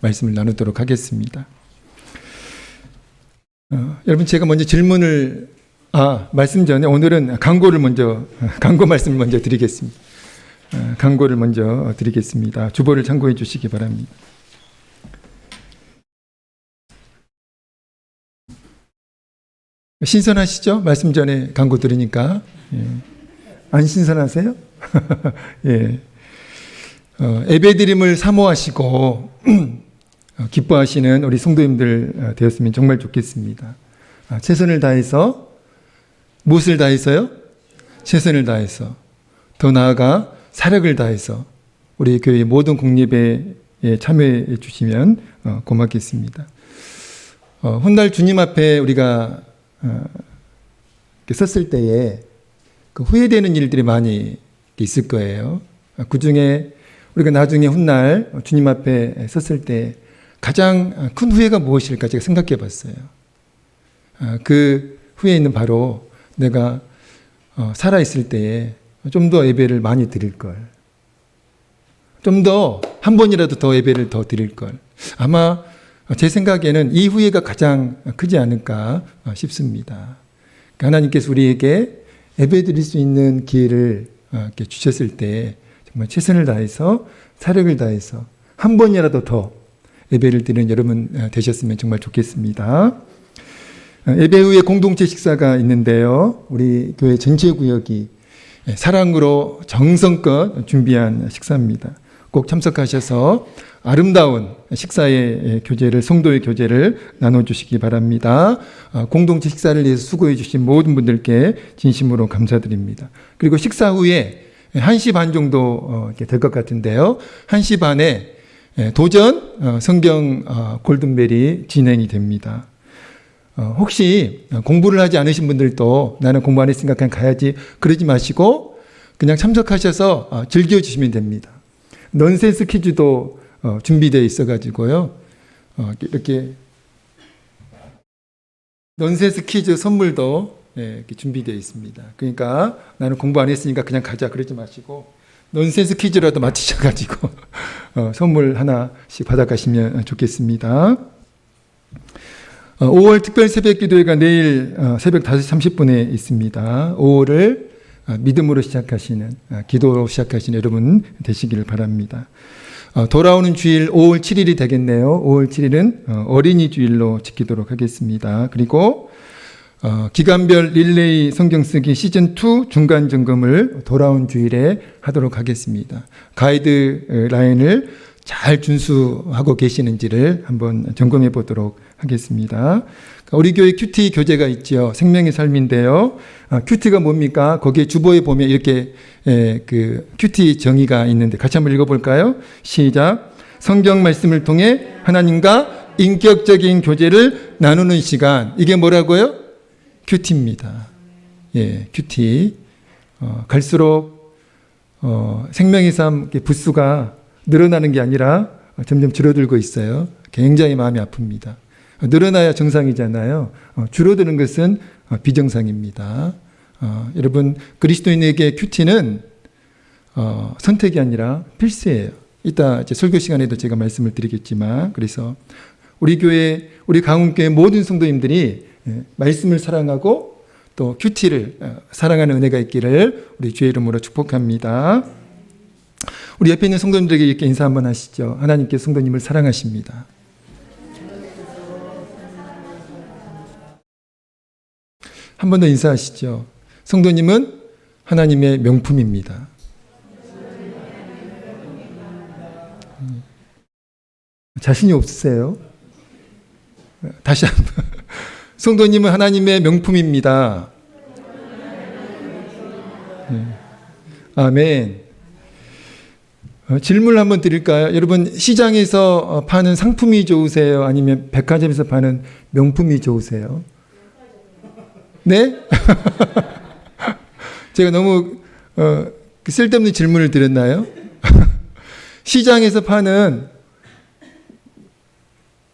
말씀을 나누도록 하겠습니다. 여러분, 제가 먼저 질문을 말씀 전에 오늘은 광고 말씀을 먼저 드리겠습니다. 광고를 먼저 드리겠습니다. 주보를 참고해 주시기 바랍니다. 신선하시죠? 말씀 전에 광고 들으니까. 안 신선하세요? 예. 예배드림을 사모하시고 기뻐하시는 우리 성도님들 되었으면 정말 좋겠습니다. 최선을 다해서, 무엇을 다해서요? 최선을 다해서, 더 나아가 사력을 다해서 우리 교회 모든 공예배에 참여해 주시면 고맙겠습니다. 훗날 주님 앞에 우리가 섰을 때에 후회되는 일들이 많이 있을 거예요. 그 중에 우리가 나중에 훗날 주님 앞에 섰을 때 가장 큰 후회가 무엇일까 제가 생각해 봤어요. 그 후회는 바로 내가 살아있을 때에 좀 더 예배를 많이 드릴 걸. 좀 더, 한 번이라도 더 예배를 더 드릴 걸. 아마 제 생각에는 이 후회가 가장 크지 않을까 싶습니다. 하나님께서 우리에게 예배 드릴 수 있는 기회를 이렇게 주셨을 때 정말 최선을 다해서, 사력을 다해서 한 번이라도 더 예배를 드리는 여러분 되셨으면 정말 좋겠습니다. 예배 후에 공동체 식사가 있는데요. 우리 교회 전체 구역이 사랑으로 정성껏 준비한 식사입니다. 꼭 참석하셔서 아름다운 식사의 교제를, 성도의 교제를 나눠주시기 바랍니다. 공동체 식사를 위해서 수고해 주신 모든 분들께 진심으로 감사드립니다. 그리고 식사 후에 1시 반 정도 될 것 같은데요. 1시 반에 도전 성경 골든벨이 진행이 됩니다. 혹시 공부를 하지 않으신 분들도 나는 공부 안 했으니까 그냥 가야지 그러지 마시고 그냥 참석하셔서 즐겨주시면 됩니다. 넌센스 퀴즈도 준비되어 있어가지고요. 이렇게 넌센스 퀴즈 선물도 이렇게 준비되어 있습니다. 그러니까 나는 공부 안 했으니까 그냥 가자 그러지 마시고 넌센스 퀴즈라도 맞히셔가지고 선물 하나씩 받아가시면 좋겠습니다. 5월 특별 새벽 기도회가 내일 새벽 5시 30분에 있습니다. 5월을 믿음으로 시작하시는, 기도로 시작하시는 여러분 되시기를 바랍니다. 돌아오는 주일 5월 7일이 되겠네요. 5월 7일은 어린이 주일로 지키도록 하겠습니다. 그리고 기간별 릴레이 성경 쓰기 시즌2 중간 점검을 돌아온 주일에 하도록 하겠습니다. 가이드라인을 잘 준수하고 계시는지를 한번 점검해 보도록 하겠습니다. 우리 교회 큐티 교재가 있죠. 생명의 삶인데요. 큐티가 뭡니까? 거기에 주보에 보면 이렇게 그 큐티 정의가 있는데 같이 한번 읽어볼까요? 시작. 성경 말씀을 통해 하나님과 인격적인 교제를 나누는 시간. 이게 뭐라고요? 큐티입니다. 예, 큐티. 갈수록 생명의 삶 부수가 늘어나는 게 아니라 점점 줄어들고 있어요. 굉장히 마음이 아픕니다. 늘어나야 정상이잖아요. 줄어드는 것은 비정상입니다. 여러분, 그리스도인에게 큐티는 선택이 아니라 필수예요. 이따 이제 설교 시간에도 제가 말씀을 드리겠지만, 그래서 우리 교회, 우리 강원교회 모든 성도님들이 말씀을 사랑하고 또 큐티를 사랑하는 은혜가 있기를 우리 주의 이름으로 축복합니다. 우리 옆에 있는 성도님들에게 이렇게 인사 한번 하시죠. 하나님께서 성도님을 사랑하십니다. 한 번 더 인사하시죠. 성도님은 하나님의 명품입니다. 자신이 없으세요? 다시 한번. 성도님은 하나님의 명품입니다. 아멘. 질문을 한번 드릴까요? 여러분, 시장에서 파는 상품이 좋으세요? 아니면 백화점에서 파는 명품이 좋으세요? 네? 제가 너무 쓸데없는 질문을 드렸나요? 시장에서 파는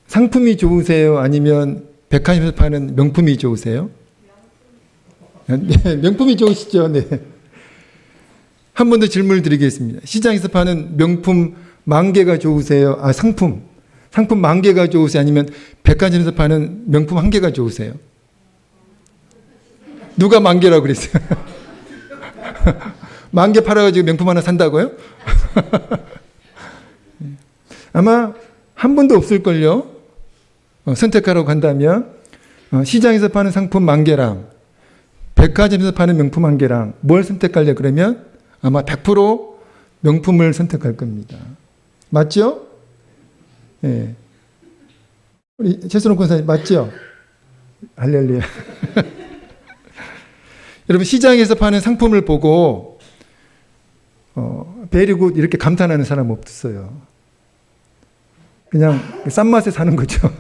상품이 좋으세요? 아니면 백화점에서 파는 명품이 좋으세요? 네, 명품이 좋으시죠? 네. 한 번 더 질문을 드리겠습니다. 시장에서 파는 명품 10,000개가 좋으세요? 상품. 상품 10,000개가 좋으세요? 아니면 백화점에서 파는 명품 1개가 좋으세요? 누가 10,000개라고 그랬어요? 10,000개 팔아가지고 명품 하나 산다고요? 아마 한 분도 없을걸요? 선택하라고 한다면 시장에서 파는 상품 10,000개랑 백화점에서 파는 명품 1개랑 뭘 선택하려 그러면 아마 100% 명품을 선택할 겁니다. 맞죠? 예. 우리 최순호 권사님 맞죠? 할렐루야. 여러분 시장에서 파는 상품을 보고 베리굿 이렇게 감탄하는 사람 없었어요. 그냥 싼 맛에 사는 거죠.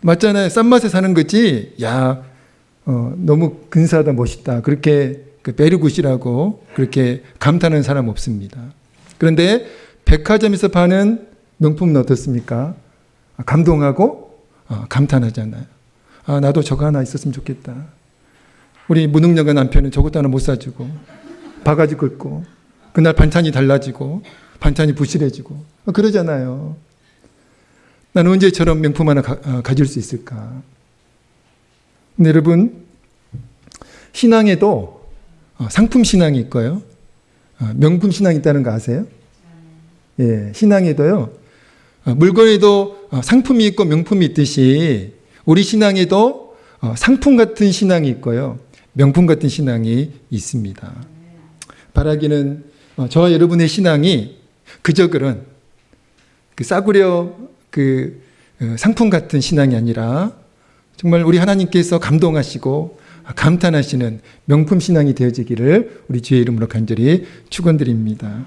맞잖아요. 싼 맛에 사는 거지. 야, 너무 근사하다, 멋있다. 그렇게 베리굿이라고 그렇게 감탄하는 사람 없습니다. 그런데 백화점에서 파는 명품은 어떻습니까? 감동하고 감탄하잖아요. 아, 나도 저거 하나 있었으면 좋겠다. 우리 무능력한 남편은 저것도 하나 못 사주고 바가지 긁고 그날 반찬이 달라지고 반찬이 부실해지고 그러잖아요. 나는 언제처럼 명품 하나 가질 수 있을까? 근데 여러분 신앙에도 상품 신앙이 있고요. 명품 신앙이 있다는 거 아세요? 예, 신앙에도요. 물건에도 상품이 있고 명품이 있듯이 우리 신앙에도 상품 같은 신앙이 있고요. 명품 같은 신앙이 있습니다. 바라기는 저와 여러분의 신앙이 그저 그런 싸구려 상품 같은 신앙이 아니라 정말 우리 하나님께서 감동하시고 감탄하시는 명품 신앙이 되어지기를 우리 주의 이름으로 간절히 축원드립니다.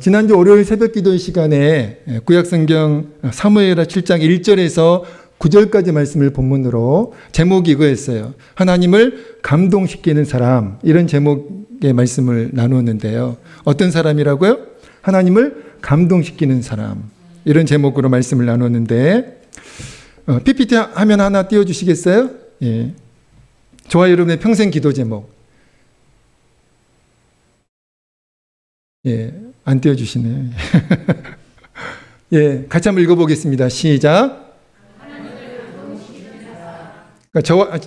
지난주 월요일 새벽 기도 시간에 구약성경 사무엘하 7장 1절에서 9절까지 말씀을 본문으로 제목이 이거였어요. 하나님을 감동시키는 사람, 이런 제목의 말씀을 나누었는데요. 어떤 사람이라고요? 하나님을 감동시키는 사람, 이런 제목으로 말씀을 나누었는데 PPT 화면 하나 띄워주시겠어요? 예. 저와 여러분의 평생 기도 제목. 예, 안 띄워주시네요. 예, 같이 한번 읽어보겠습니다. 시작.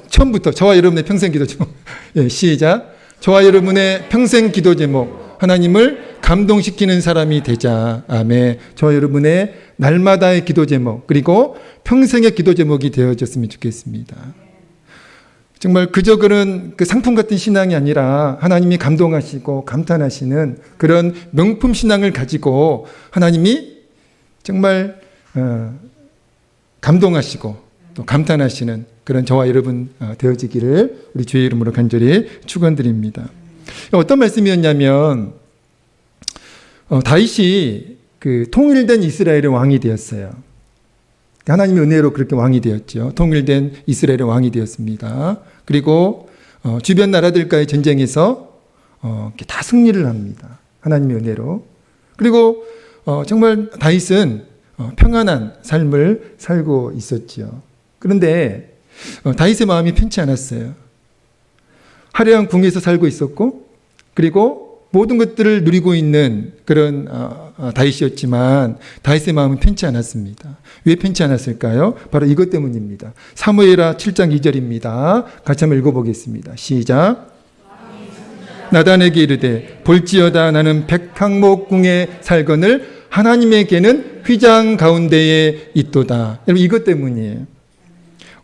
처음부터 저와 여러분의 평생 기도 제목. 예, 시작. 저와 여러분의 평생 기도 제목. 하나님을 감동시키는 사람이 되자. 아멘. 저와 여러분의 날마다의 기도 제목, 그리고 평생의 기도 제목이 되어졌으면 좋겠습니다. 정말 그저 그런 상품 같은 신앙이 아니라 하나님이 감동하시고 감탄하시는 그런 명품 신앙을 가지고 하나님이 정말 감동하시고 또 감탄하시는 그런 저와 여러분 되어지기를 우리 주의 이름으로 간절히 축원드립니다. 어떤 말씀이었냐면 다윗이 통일된 이스라엘의 왕이 되었어요. 하나님의 은혜로 그렇게 왕이 되었죠. 통일된 이스라엘의 왕이 되었습니다. 그리고 주변 나라들과의 전쟁에서 다 승리를 합니다. 하나님의 은혜로. 그리고 정말 다윗은 평안한 삶을 살고 있었죠. 그런데 다윗의 마음이 편치 않았어요. 화려한 궁에서 살고 있었고, 그리고 모든 것들을 누리고 있는 그런 다윗이었지만 다윗의 마음은 편치 않았습니다. 왜 편치 않았을까요? 바로 이것 때문입니다. 사무엘하 7장 2절입니다. 같이 한번 읽어보겠습니다. 시작. 나단에게 이르되 볼지어다 나는 백항목궁에 살거늘 하나님에게는 휘장 가운데에 있도다. 여러분 이것 때문이에요.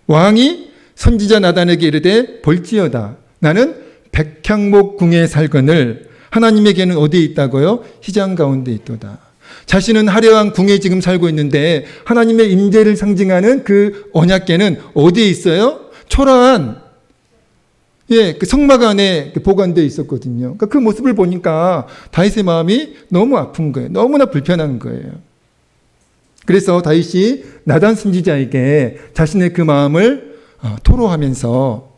왕이 선지자 나단에게 이르되 볼지어다 나는 백향목궁에 살거늘 하나님에게는 어디에 있다고요? 휘장 가운데 있도다. 자신은 화려한 궁에 지금 살고 있는데 하나님의 임재를 상징하는 그 언약궤는 어디에 있어요? 초라한 그 성막 안에 보관되어 있었거든요. 그러니까 그 모습을 보니까 다윗의 마음이 너무 아픈 거예요. 너무나 불편한 거예요. 그래서 다윗이 나단 선지자에게 자신의 그 마음을 토로하면서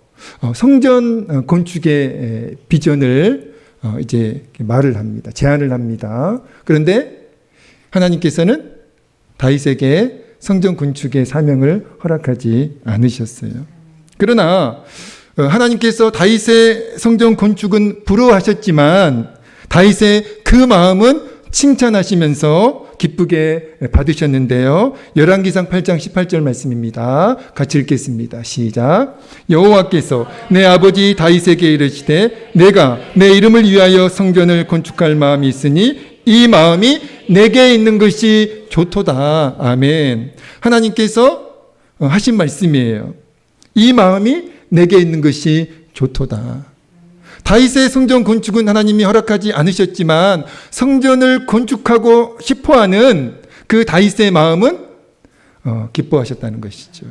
성전 건축의 비전을 이제 말을 합니다. 제안을 합니다. 그런데 하나님께서는 다윗에게 성전 건축의 사명을 허락하지 않으셨어요. 그러나 하나님께서 다윗의 성전 건축은 부러워하셨지만 다윗의 그 마음은 칭찬하시면서 기쁘게 받으셨는데요. 열왕기상 8장 18절 말씀입니다. 같이 읽겠습니다. 시작. 여호와께서 내 아버지 다윗에게 이르시되 내가 내 이름을 위하여 성전을 건축할 마음이 있으니 이 마음이 내게 있는 것이 좋도다. 아멘. 하나님께서 하신 말씀이에요. 이 마음이 내게 있는 것이 좋도다. 다윗의 성전 건축은 하나님이 허락하지 않으셨지만 성전을 건축하고 싶어하는 그 다윗의 마음은 기뻐하셨다는 것이죠.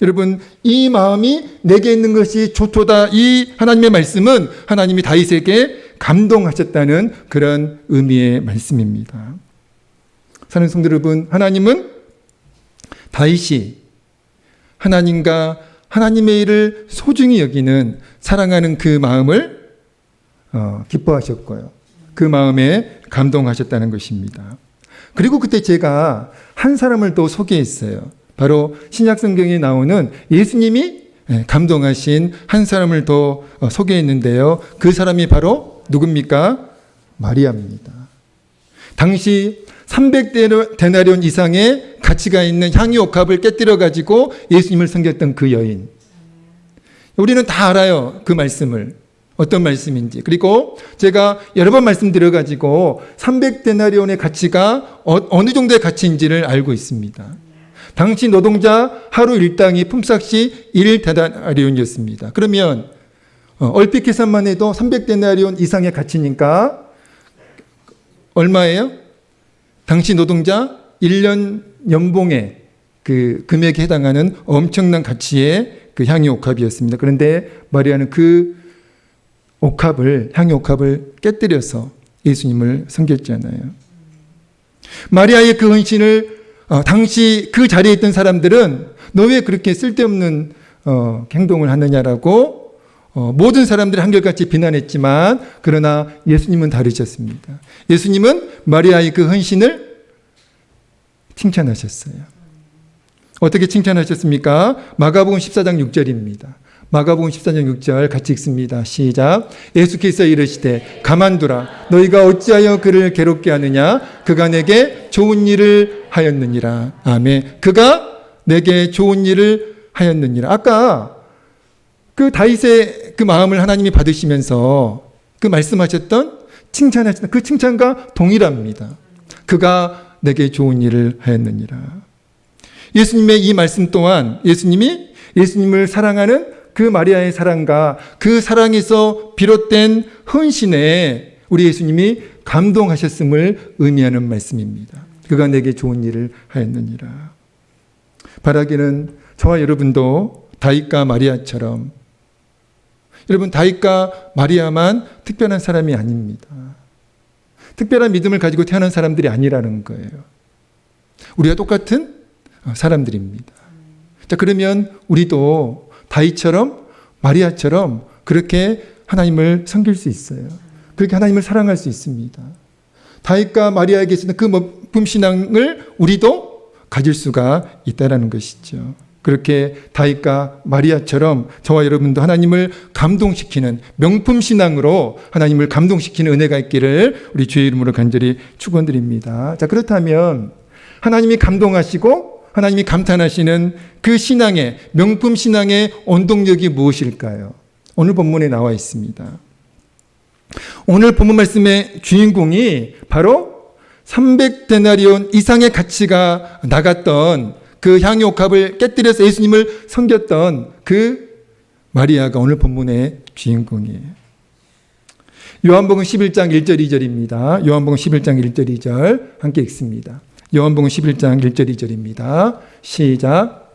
여러분, 이 마음이 내게 있는 것이 좋도다. 이 하나님의 말씀은 하나님이 다윗에게 감동하셨다는 그런 의미의 말씀입니다. 사랑하는 성도 여러분, 하나님은 다윗이 하나님과 하나님의 일을 소중히 여기는 사랑하는 그 마음을 기뻐하셨고요. 그 마음에 감동하셨다는 것입니다. 그리고 그때 제가 한 사람을 또 소개했어요. 바로 신약 성경에 나오는 예수님이 감동하신 한 사람을 더 소개했는데요. 그 사람이 바로 누굽니까? 마리아입니다. 당시 300데나리온 이상의 가치가 있는 향유옥합을 깨뜨려 가지고 예수님을 섬겼던 그 여인. 우리는 다 알아요. 그 말씀을. 어떤 말씀인지. 그리고 제가 여러 번 말씀드려 가지고 300데나리온의 가치가 어느 정도의 가치인지를 알고 있습니다. 당시 노동자 하루 일당이 품삯이 1데나리온이었습니다. 그러면 얼핏 계산만 해도 300데나리온 이상의 가치니까 얼마예요? 당시 노동자 1년 연봉의 그 금액에 해당하는 엄청난 가치의 그 향유 옥합이었습니다. 그런데 마리아는 그 향유 옥합을 깨뜨려서 예수님을 섬겼잖아요. 마리아의 그 헌신을 당시 그 자리에 있던 사람들은 너 왜 그렇게 쓸데없는 행동을 하느냐라고 모든 사람들이 한결같이 비난했지만 그러나 예수님은 다르셨습니다. 예수님은 마리아의 그 헌신을 칭찬하셨어요. 어떻게 칭찬하셨습니까? 마가복음 14장 6절입니다. 마가복음 14장 6절 같이 읽습니다. 시작. 예수께서 이르시되 가만두라. 너희가 어찌하여 그를 괴롭게 하느냐? 그가 내게 좋은 일을 하였느니라. 아멘. 그가 내게 좋은 일을 하였느니라. 아까 그 다윗의 그 마음을 하나님이 받으시면서 그 말씀하셨던 칭찬하셨던 그 칭찬과 동일합니다. 그가 내게 좋은 일을 하였느니라. 예수님의 이 말씀 또한 예수님이 예수님을 사랑하는 그 마리아의 사랑과 그 사랑에서 비롯된 헌신에 우리 예수님이 감동하셨음을 의미하는 말씀입니다. 그가 내게 좋은 일을 하였느니라. 바라기는 저와 여러분도 다윗과 마리아처럼, 여러분 다윗과 마리아만 특별한 사람이 아닙니다. 특별한 믿음을 가지고 태어난 사람들이 아니라는 거예요. 우리가 똑같은 사람들입니다. 자, 그러면 우리도 다윗처럼 마리아처럼 그렇게 하나님을 섬길 수 있어요. 그렇게 하나님을 사랑할 수 있습니다. 다윗과 마리아에게 있었던 그 명품 신앙을 우리도 가질 수가 있다는 것이죠. 그렇게 다윗과 마리아처럼 저와 여러분도 하나님을 감동시키는 명품 신앙으로 하나님을 감동시키는 은혜가 있기를 우리 주의 이름으로 간절히 축원드립니다. 자, 그렇다면 하나님이 감동하시고 하나님이 감탄하시는 그 신앙의 명품 신앙의 원동력이 무엇일까요? 오늘 본문에 나와 있습니다. 오늘 본문 말씀의 주인공이 바로 300데나리온 이상의 가치가 나갔던 그 향유옥합을 깨뜨려서 예수님을 섬겼던 그 마리아가 오늘 본문의 주인공이에요. 요한복음 11장 1절 2절입니다. 요한복음 11장 1절 2절 함께 읽습니다. 요한복음 11장 1절 2절입니다. 시작.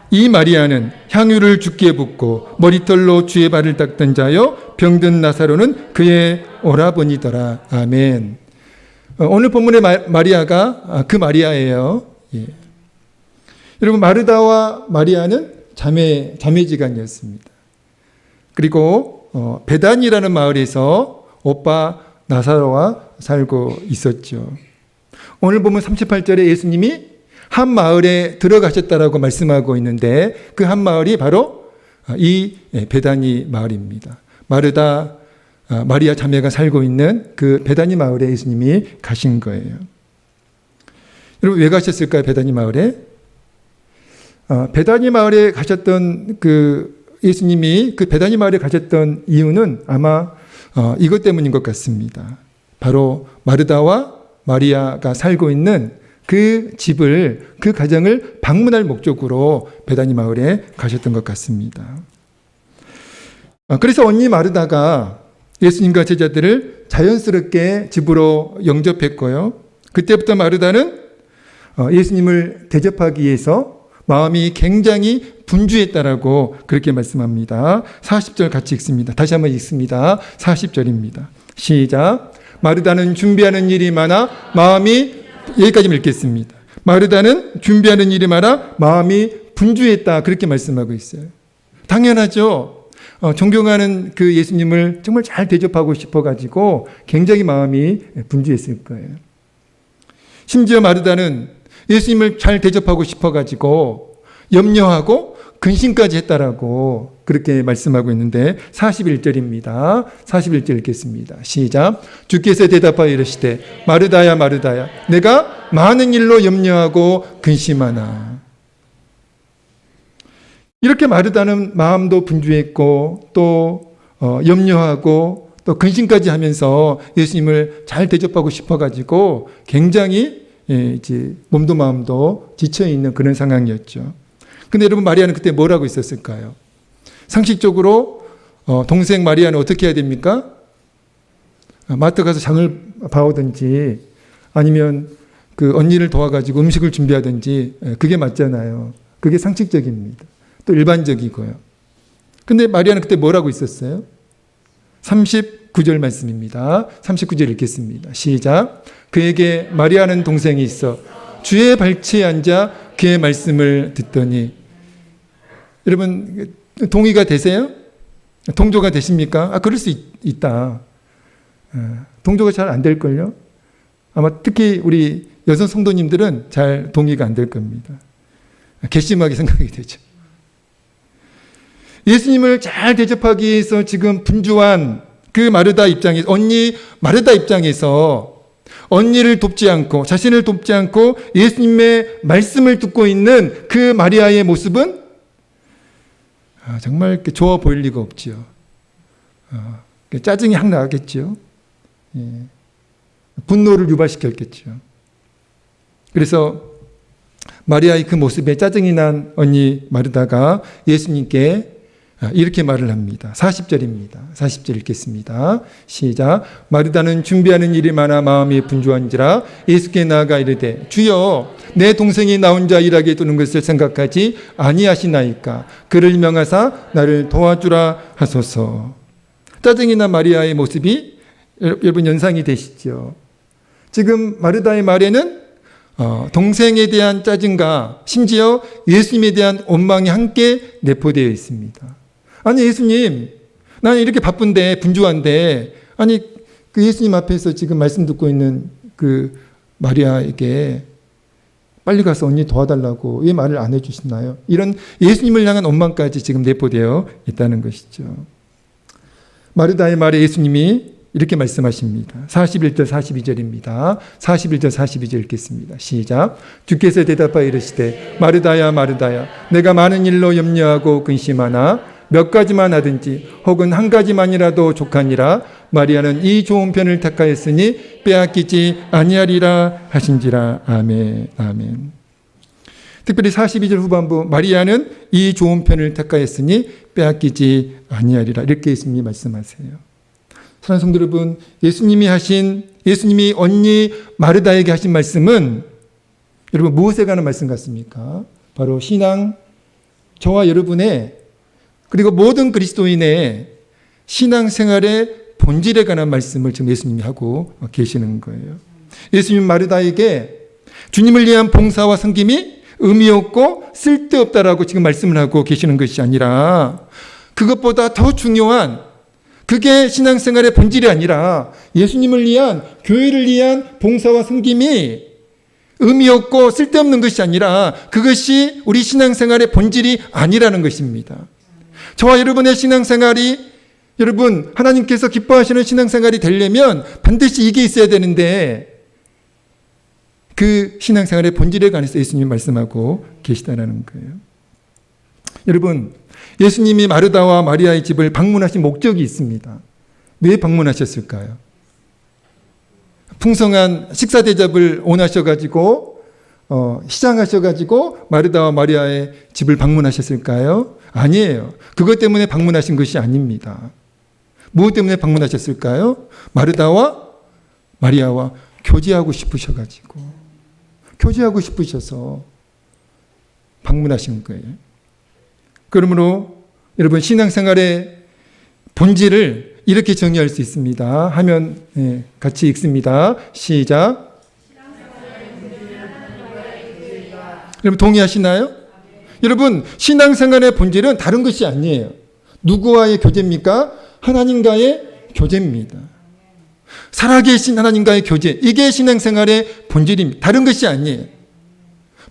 이 마리아는 향유를 주께 붓고 머리털로 주의 발을 닦던 자요 병든 나사로는 그의 오라버니더라. 아멘. 오늘 본문의 마리아가 그 마리아예요. 예. 여러분, 마르다와 마리아는 자매지간이었습니다. 그리고 베단이라는 마을에서 오빠 나사로와 살고 있었죠. 오늘 보면 38절에 예수님이 한 마을에 들어가셨다라고 말씀하고 있는데 그 한 마을이 바로 이 베다니 마을입니다. 마르다, 마리아 자매가 살고 있는 그 베다니 마을에 예수님이 가신 거예요. 여러분 왜 가셨을까요? 베다니 마을에? 베다니 마을에 가셨던 예수님이 그 베다니 마을에 가셨던 이유는 아마 이것 때문인 것 같습니다. 바로 마르다와 마리아가 살고 있는 그 집을, 그 가정을 방문할 목적으로 베다니 마을에 가셨던 것 같습니다. 그래서 언니 마르다가 예수님과 제자들을 자연스럽게 집으로 영접했고요. 그때부터 마르다는 예수님을 대접하기 위해서 마음이 굉장히 분주했다라고 그렇게 말씀합니다. 40절 같이 읽습니다. 다시 한번 읽습니다. 40절입니다. 시작. 마르다는 준비하는 일이 많아 마음이, 여기까지 읽겠습니다. 마르다는 준비하는 일이 많아 마음이 분주했다. 그렇게 말씀하고 있어요. 당연하죠. 존경하는 그 예수님을 정말 잘 대접하고 싶어가지고 굉장히 마음이 분주했을 거예요. 심지어 마르다는 예수님을 잘 대접하고 싶어가지고 염려하고 근심까지 했다라고 그렇게 말씀하고 있는데 41절입니다. 41절 읽겠습니다. 시작. 주께서 대답하여 이르시되 마르다야 마르다야 내가 많은 일로 염려하고 근심하나. 이렇게 마르다는 마음도 분주했고 또 염려하고 또 근심까지 하면서 예수님을 잘 대접하고 싶어가지고 굉장히 이제 몸도 마음도 지쳐있는 그런 상황이었죠. 근데 여러분 마리아는 그때 뭘 하고 있었을까요? 상식적으로 동생 마리아는 어떻게 해야 됩니까? 마트 가서 장을 봐오든지 아니면 그 언니를 도와가지고 음식을 준비하든지 그게 맞잖아요. 그게 상식적입니다. 또 일반적이고요. 근데 마리아는 그때 뭘 하고 있었어요? 39절 말씀입니다. 39절 읽겠습니다. 시작. 그에게 마리아는 동생이 있어 주의 발치에 앉아 그의 말씀을 듣더니. 여러분 동의가 되세요? 동조가 되십니까? 그럴 수 있다. 동조가 잘 안 될걸요? 아마 특히 우리 여성 성도님들은 잘 동의가 안 될 겁니다. 괘씸하게 생각이 되죠. 예수님을 잘 대접하기 위해서 지금 분주한 그 마르다 입장에서, 언니 마르다 입장에서 언니를 돕지 않고 자신을 돕지 않고 예수님의 말씀을 듣고 있는 그 마리아의 모습은 정말 좋아 보일 리가 없지요. 짜증이 확 나겠죠. 분노를 유발시켰겠죠. 그래서 마리아의 그 모습에 짜증이 난 언니 마르다가 예수님께 이렇게 말을 합니다. 40절입니다. 40절 읽겠습니다. 시작. 마르다는 준비하는 일이 많아 마음이 분주한지라 예수께 나아가 이르되 주여 내 동생이 나 혼자 일하게 두는 것을 생각하지 아니하시나이까. 그를 명하사 나를 도와주라 하소서. 짜증이 난 마리아의 모습이 여러분 연상이 되시죠. 지금 마르다의 말에는 동생에 대한 짜증과 심지어 예수님에 대한 원망이 함께 내포되어 있습니다. 아니 예수님, 나는 이렇게 바쁜데 분주한데 아니 그 예수님 앞에서 지금 말씀 듣고 있는 그 마리아에게 빨리 가서 언니 도와달라고 왜 말을 안 해주시나요? 이런 예수님을 향한 원망까지 지금 내포되어 있다는 것이죠. 마르다의 말에 예수님이 이렇게 말씀하십니다. 41절 42절입니다. 41절 42절 읽겠습니다. 시작. 주께서 대답하여 이르시되 마르다야 마르다야 내가 많은 일로 염려하고 근심하나 몇 가지만 하든지 혹은 한 가지만이라도 족하니라. 마리아는 이 좋은 편을 택하였으니 빼앗기지 아니하리라 하신지라. 아멘. 아멘. 특별히 42절 후반부 마리아는 이 좋은 편을 택하였으니 빼앗기지 아니하리라. 이렇게 예수님이 말씀하세요. 사랑하는 성도 여러분, 예수님이 언니 마르다에게 하신 말씀은 여러분 무엇에 관한 말씀 같습니까? 바로 신앙, 저와 여러분의 그리고 모든 그리스도인의 신앙생활의 본질에 관한 말씀을 지금 예수님이 하고 계시는 거예요. 예수님 마르다에게 주님을 위한 봉사와 섬김이 의미 없고 쓸데없다라고 지금 말씀을 하고 계시는 것이 아니라 그것보다 더 중요한 그게 신앙생활의 본질이 아니라 예수님을 위한 교회를 위한 봉사와 섬김이 의미 없고 쓸데없는 것이 아니라 그것이 우리 신앙생활의 본질이 아니라는 것입니다. 저와 여러분의 신앙생활이 여러분, 하나님께서 기뻐하시는 신앙생활이 되려면 반드시 이게 있어야 되는데 그 신앙생활의 본질에 관해서 예수님이 말씀하고 계시다는 거예요. 여러분, 예수님이 마르다와 마리아의 집을 방문하신 목적이 있습니다. 왜 방문하셨을까요? 풍성한 식사 대접을 원하셔가지고 시장하셔가지고 마르다와 마리아의 집을 방문하셨을까요? 아니에요. 그것 때문에 방문하신 것이 아닙니다. 무엇 때문에 방문하셨을까요? 마르다와 마리아와 교제하고 싶으셔서 방문하신 거예요. 그러므로 여러분, 신앙생활의 본질을 이렇게 정의할 수 있습니다. 하면 같이 읽습니다. 시작. 여러분 동의하시나요? 여러분, 신앙생활의 본질은 다른 것이 아니에요. 누구와의 교제입니까? 하나님과의 교제입니다. 살아계신 하나님과의 교제, 이게 신앙생활의 본질입니다. 다른 것이 아니에요.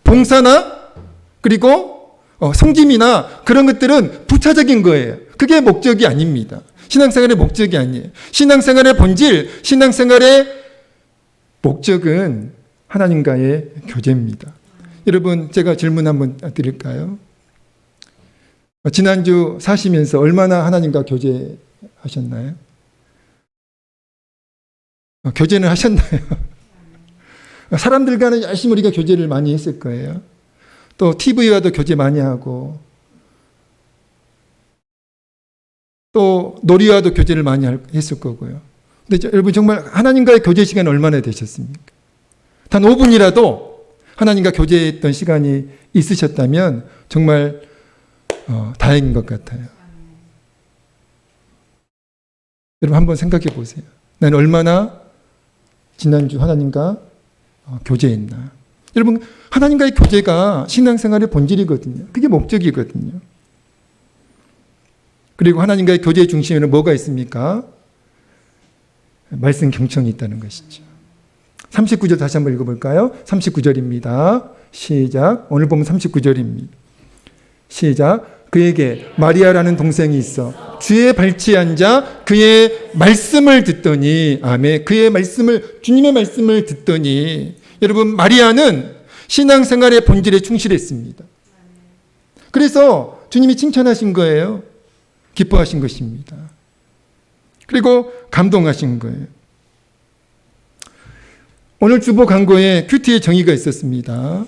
봉사나 그리고 성김이나 그런 것들은 부차적인 거예요. 그게 목적이 아닙니다. 신앙생활의 목적이 아니에요. 신앙생활의 본질, 신앙생활의 목적은 하나님과의 교제입니다. 여러분, 제가 질문 한번 드릴까요? 지난주 사시면서 얼마나 하나님과 교제하셨나요? 교제는 하셨나요? 사람들과는 열심히 우리가 교제를 많이 했을 거예요. 또 TV와도 교제 많이 하고 또 놀이와도 교제를 많이 했을 거고요. 근데 여러분, 정말 하나님과의 교제 시간이 얼마나 되셨습니까? 단 5분이라도 하나님과 교제했던 시간이 있으셨다면 정말 다행인 것 같아요. 여러분, 한번 생각해 보세요. 난 얼마나 지난주 하나님과 교제했나. 여러분, 하나님과의 교제가 신앙생활의 본질이거든요. 그게 목적이거든요. 그리고 하나님과의 교제의 중심에는 뭐가 있습니까? 말씀 경청이 있다는 것이죠. 39절 다시 한번 읽어볼까요? 39절입니다. 시작. 오늘 보면 39절입니다. 시작. 그에게 마리아라는 동생이 있어 주의 발치에 앉아 그의 말씀을 듣더니, 아멘. 그의 말씀을, 주님의 말씀을 듣더니, 여러분, 마리아는 신앙생활의 본질에 충실했습니다. 그래서 주님이 칭찬하신 거예요. 기뻐하신 것입니다. 그리고 감동하신 거예요. 오늘 주보 광고에 큐티의 정의가 있었습니다.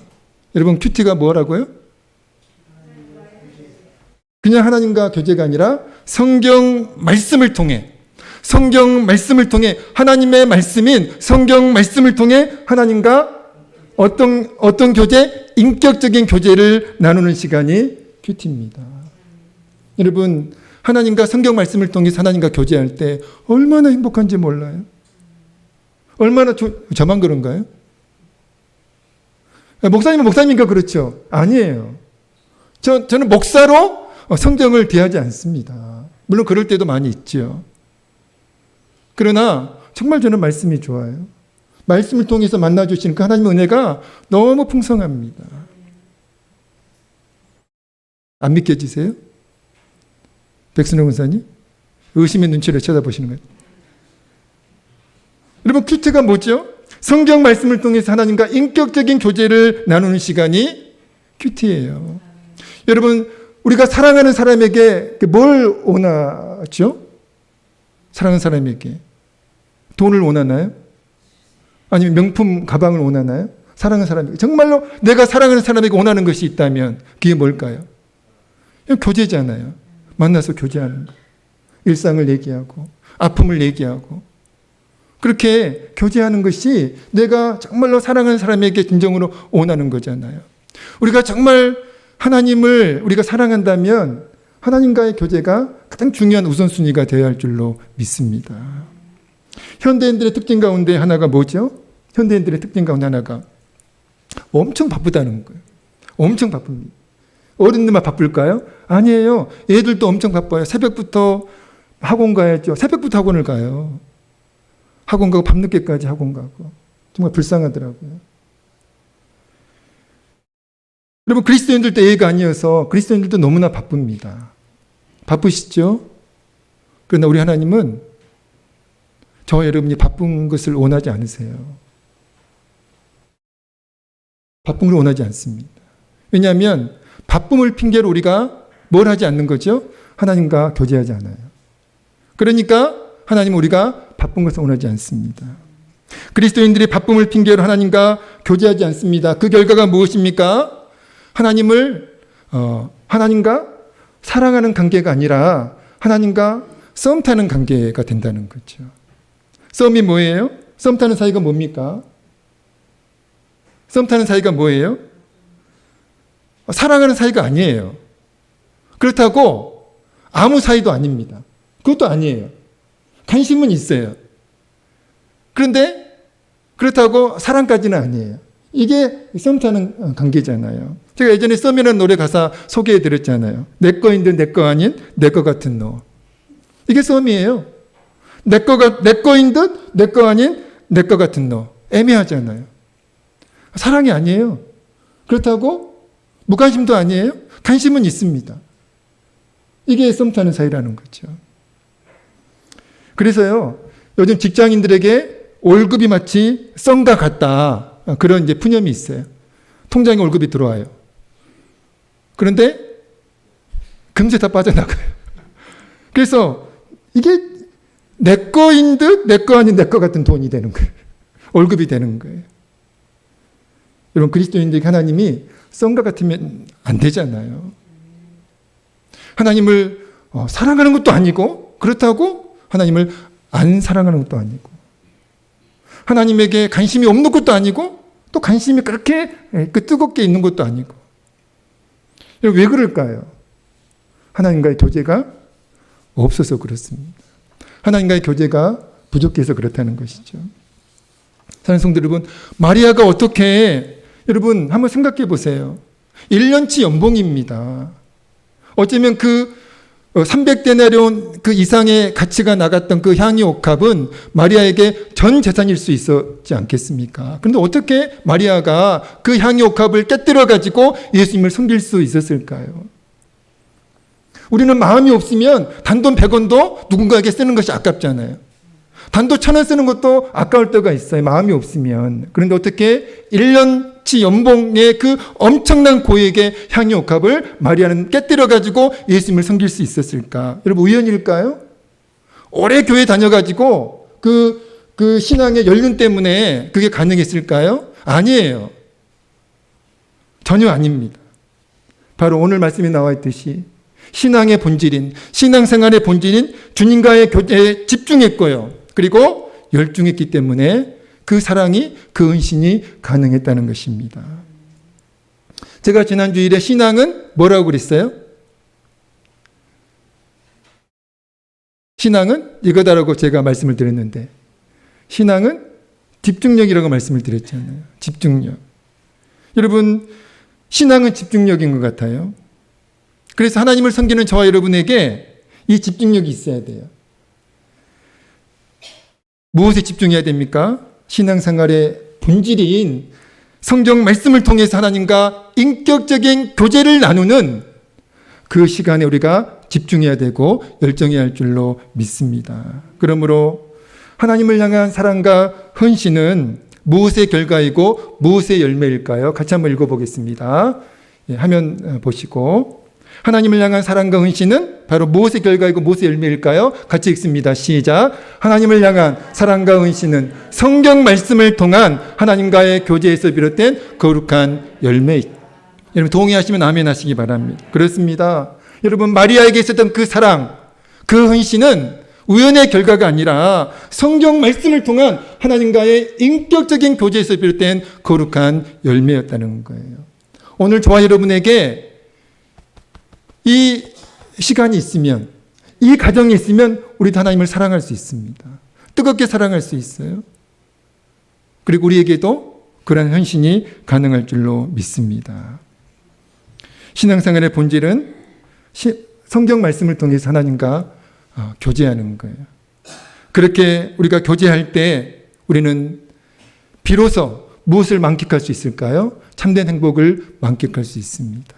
여러분, 큐티가 뭐라고요? 그냥 하나님과 교제가 아니라 성경 말씀을 통해 하나님의 말씀인 성경 말씀을 통해 하나님과 어떤 교제? 인격적인 교제를 나누는 시간이 큐티입니다. 여러분, 하나님과 성경 말씀을 통해서 하나님과 교제할 때 얼마나 행복한지 몰라요? 얼마나 저만 그런가요? 목사님은 목사님이니까 그렇죠? 아니에요. 저는 목사로 성경을 대하지 않습니다. 물론 그럴 때도 많이 있죠. 그러나 정말 저는 말씀이 좋아요. 말씀을 통해서 만나주시는 그 하나님의 은혜가 너무 풍성합니다. 안 믿겨지세요? 백순호 권사님? 의심의 눈치를 쳐다보시는 거예요. 여러분, 큐티가 뭐죠? 성경 말씀을 통해서 하나님과 인격적인 교제를 나누는 시간이 큐티예요. 여러분, 우리가 사랑하는 사람에게 뭘 원하죠? 사랑하는 사람에게 돈을 원하나요? 아니면 명품 가방을 원하나요? 사랑하는 사람에게, 정말로 내가 사랑하는 사람에게 원하는 것이 있다면 그게 뭘까요? 교제잖아요. 만나서 교제하는 거. 일상을 얘기하고 아픔을 얘기하고 그렇게 교제하는 것이 내가 정말로 사랑하는 사람에게 진정으로 원하는 거잖아요. 우리가 정말 하나님을 우리가 사랑한다면 하나님과의 교제가 가장 중요한 우선순위가 되어야 할 줄로 믿습니다. 현대인들의 특징 가운데 하나가 뭐죠? 현대인들의 특징 가운데 하나가 엄청 바쁘다는 거예요. 엄청 바쁩니다. 어른들만 바쁠까요? 아니에요. 애들도 엄청 바빠요. 새벽부터 학원 가야죠. 새벽부터 학원을 가요. 학원 가고 밤늦게까지 학원 가고. 정말 불쌍하더라고요. 여러분, 그리스도인들 때 예가 아니어서 그리스도인들도 너무나 바쁩니다. 바쁘시죠? 그러나 우리 하나님은 저와 여러분이 바쁜 것을 원하지 않으세요. 바쁜 걸 원하지 않습니다. 왜냐하면 바쁨을 핑계로 우리가 뭘 하지 않는 거죠? 하나님과 교제하지 않아요. 그러니까 하나님은 우리가 바쁜 것을 원하지 않습니다. 그리스도인들이 바쁨을 핑계로 하나님과 교제하지 않습니다. 그 결과가 무엇입니까? 하나님과 사랑하는 관계가 아니라 하나님과 썸 타는 관계가 된다는 거죠. 썸이 뭐예요? 썸 타는 사이가 뭡니까? 썸 타는 사이가 뭐예요? 사랑하는 사이가 아니에요. 그렇다고 아무 사이도 아닙니다. 그것도 아니에요. 관심은 있어요. 그런데 그렇다고 사랑까지는 아니에요. 이게 썸 타는 관계잖아요. 제가 예전에 썸이라는 노래 가사 소개해 드렸잖아요. 내 거인 듯 내 거 아닌 내 거 같은 너. 이게 썸이에요. 내 거인 듯 내 거 아닌 내 거 같은 너. 애매하잖아요. 사랑이 아니에요. 그렇다고 무관심도 아니에요. 관심은 있습니다. 이게 썸 타는 사이라는 거죠. 그래서요, 요즘 직장인들에게 월급이 마치 썸과 같다. 그런 이제 푸념이 있어요. 통장에 월급이 들어와요. 그런데 금세 다 빠져나가요. 그래서 이게 내 거인 듯 내 거 아닌 내 거 같은 돈이 되는 거예요. 월급이 되는 거예요. 여러분, 그리스도인들에게 하나님이 썸과 같으면 안 되잖아요. 하나님을 사랑하는 것도 아니고, 그렇다고 하나님을 안 사랑하는 것도 아니고, 하나님에게 관심이 없는 것도 아니고, 또 관심이 그렇게 뜨겁게 있는 것도 아니고. 왜 그럴까요? 하나님과의 교제가 없어서 그렇습니다. 하나님과의 교제가 부족해서 그렇다는 것이죠. 사랑하는 성도 여러분, 마리아가 어떻게, 여러분 한번 생각해 보세요. 1년치 연봉입니다. 어쩌면 그 300데나리온 그 이상의 가치가 나갔던 그 향유 옥합은 마리아에게 전 재산일 수 있었지 않겠습니까? 그런데 어떻게 마리아가 그 향유 옥합을 깨뜨려 가지고 예수님을 섬길 수 있었을까요? 우리는 마음이 없으면 단돈 100원도 누군가에게 쓰는 것이 아깝잖아요. 단돈 1000원 쓰는 것도 아까울 때가 있어요. 마음이 없으면. 그런데 어떻게 1년치 연봉의 그 엄청난 고액의 향유 옥합을 마리아는 깨뜨려 가지고 예수님을 섬길 수 있었을까? 여러분, 우연일까요? 오래 교회 다녀가지고 그 신앙의 연륜 때문에 그게 가능했을까요? 아니에요. 전혀 아닙니다. 바로 오늘 말씀에 나와 있듯이 신앙의 본질인, 신앙생활의 본질인 주님과의 교제에 집중했고요. 그리고 열중했기 때문에 그 사랑이, 그 은신이 가능했다는 것입니다. 제가 지난 주일에 신앙은 뭐라고 그랬어요? 신앙은 이거다라고 제가 말씀을 드렸는데, 신앙은 집중력이라고 말씀을 드렸잖아요. 집중력. 여러분, 신앙은 집중력인 것 같아요. 그래서 하나님을 섬기는 저와 여러분에게 이 집중력이 있어야 돼요. 무엇에 집중해야 됩니까? 신앙생활의 본질인 성경 말씀을 통해서 하나님과 인격적인 교제를 나누는 그 시간에 우리가 집중해야 되고 열정해야 할 줄로 믿습니다. 그러므로 하나님을 향한 사랑과 헌신은 무엇의 결과이고 무엇의 열매일까요? 같이 한번 읽어보겠습니다. 화면 보시고, 하나님을 향한 사랑과 헌신은 바로 무엇의 결과이고 무엇의 열매일까요? 같이 읽습니다. 시작. 하나님을 향한 사랑과 헌신은 성경 말씀을 통한 하나님과의 교제에서 비롯된 거룩한 열매. 여러분 동의하시면 아멘 하시기 바랍니다. 그렇습니다. 여러분, 마리아에게 있었던 그 사랑, 그 헌신은 우연의 결과가 아니라 성경 말씀을 통한 하나님과의 인격적인 교제에서 비롯된 거룩한 열매였다는 거예요. 오늘 저와 여러분에게 이 시간이 있으면, 이 가정이 있으면 우리도 하나님을 사랑할 수 있습니다. 뜨겁게 사랑할 수 있어요. 그리고 우리에게도 그런 헌신이 가능할 줄로 믿습니다. 신앙생활의 본질은 성경 말씀을 통해서 하나님과 교제하는 거예요. 그렇게 우리가 교제할 때 우리는 비로소 무엇을 만끽할 수 있을까요? 참된 행복을 만끽할 수 있습니다.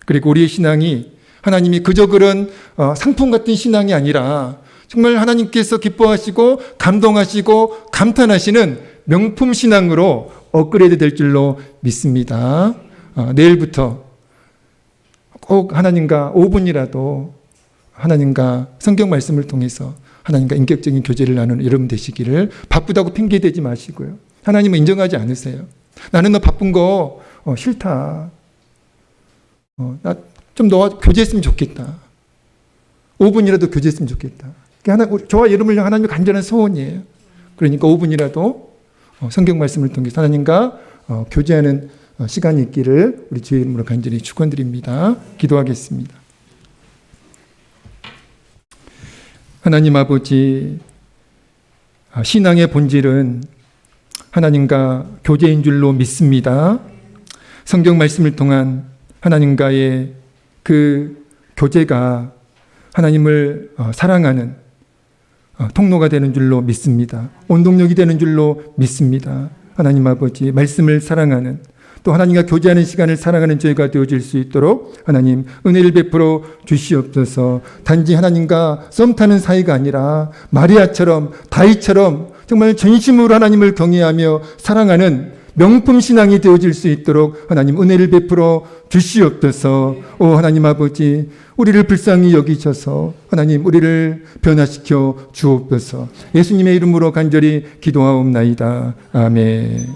그리고 우리의 신앙이 하나님이 그저 그런 상품 같은 신앙이 아니라 정말 하나님께서 기뻐하시고 감동하시고 감탄하시는 명품 신앙으로 업그레이드 될 줄로 믿습니다. 내일부터 꼭 하나님과 5분이라도 하나님과 성경 말씀을 통해서 하나님과 인격적인 교제를 나누는 여러분 되시기를, 바쁘다고 핑계대지 마시고요. 하나님은 인정하지 않으세요. 나는 너 바쁜 거 싫다. 나 좀 너와 교제했으면 좋겠다. 5분이라도 교제했으면 좋겠다. 저와 여러분을 향한 하나님의 간절한 소원이에요. 그러니까 5분이라도 성경 말씀을 통해서 하나님과 교제하는 시간이 있기를 우리 주의 이름으로 간절히 축원드립니다. 기도하겠습니다. 하나님 아버지, 신앙의 본질은 하나님과 교제인 줄로 믿습니다. 성경 말씀을 통한 하나님과의 그 교제가 하나님을 사랑하는 통로가 되는 줄로 믿습니다. 원동력이 되는 줄로 믿습니다. 하나님 아버지, 말씀을 사랑하는, 또 하나님과 교제하는 시간을 사랑하는 저희가 되어질 수 있도록 하나님 은혜를 베풀어 주시옵소서. 단지 하나님과 썸 타는 사이가 아니라 마리아처럼, 다윗처럼 정말 전심으로 하나님을 경외하며 사랑하는 명품 신앙이 되어질 수 있도록 하나님 은혜를 베풀어 주시옵소서. 오 하나님 아버지, 우리를 불쌍히 여기셔서 하나님 우리를 변화시켜 주옵소서. 예수님의 이름으로 간절히 기도하옵나이다. 아멘.